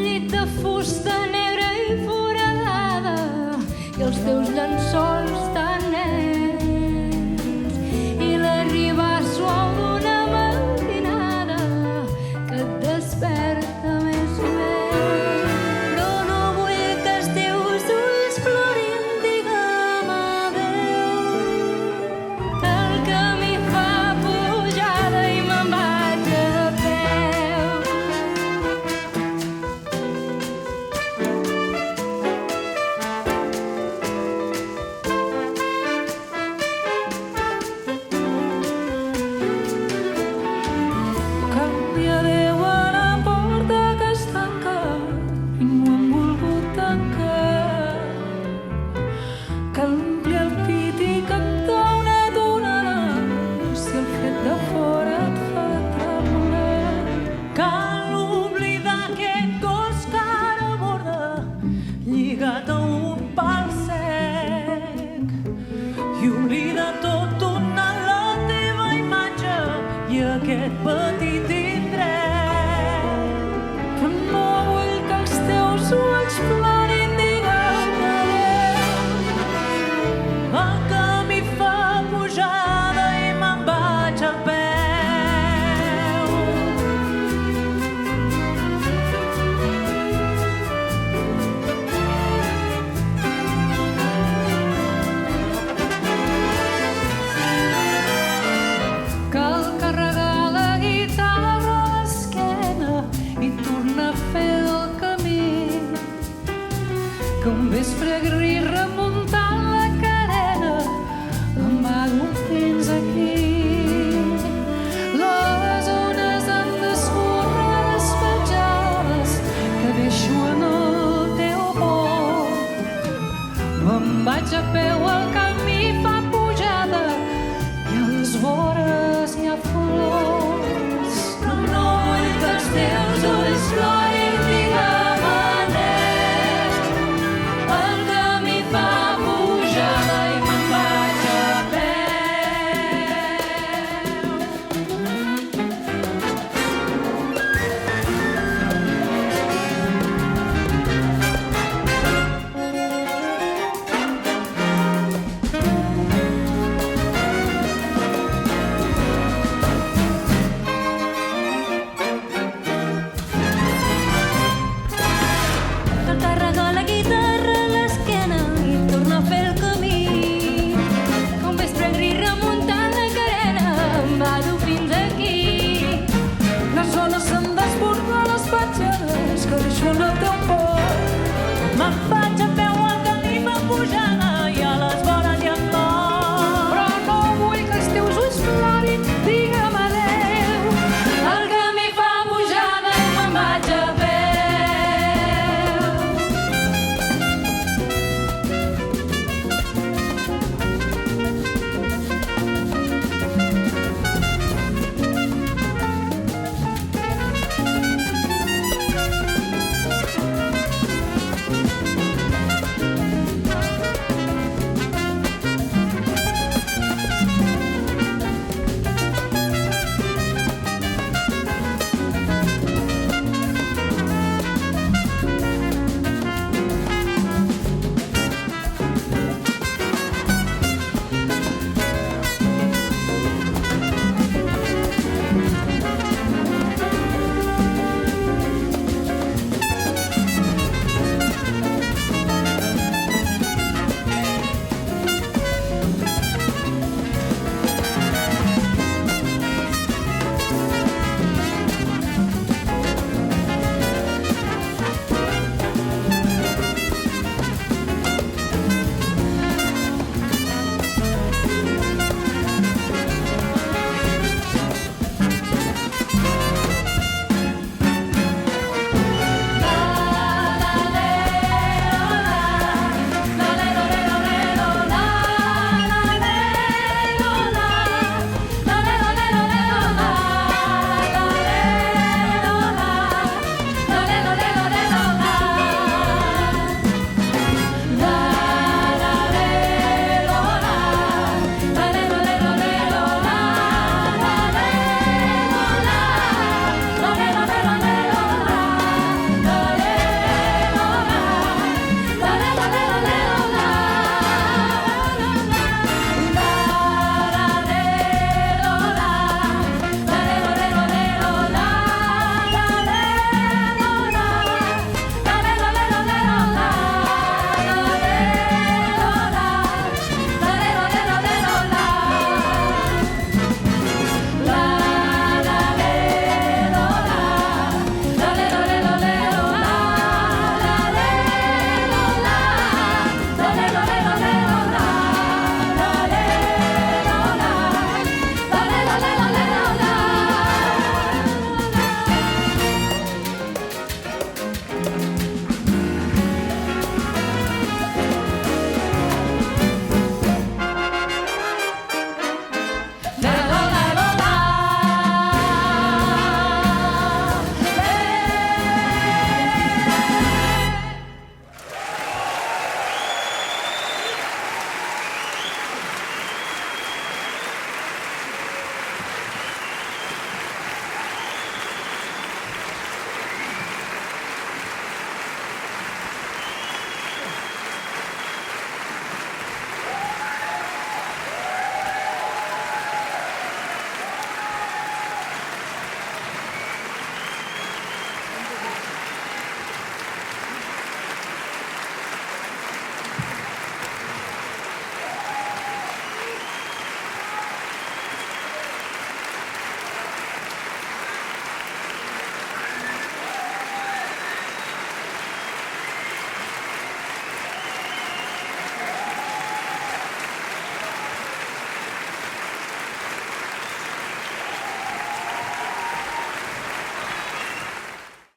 llit de fusta negra i foradada i els teus llençols tan nets i l'arribar suau d'una matinada que et desperta més o menys. Però no vull que els teus ulls plorin, digue'm adéu. El camí fa pujada i me'n vaig a peu. Canvia Déu a la porta que es tanca i no hem volgut tancar. Cal omplir el pit i cantar una tonada si el fred de fora et fa tremolar. Cal oblidar aquest gos que ara borda lligat a un pal sec i oblida tot donant la teva imatge i aquest petit indret. Però no vull que els teus ulls plorin, digue'm adéu. El camí fa pujada i me'n vaig a peu. Cal carregar la guitarra a l'esquena i tornar a fer el camí. Que un vespre gris remuntant la cadena amago fins aquí. Les ones han d'escórrer les petjades que deixo en el teu port. Me'n vaig a peu al camp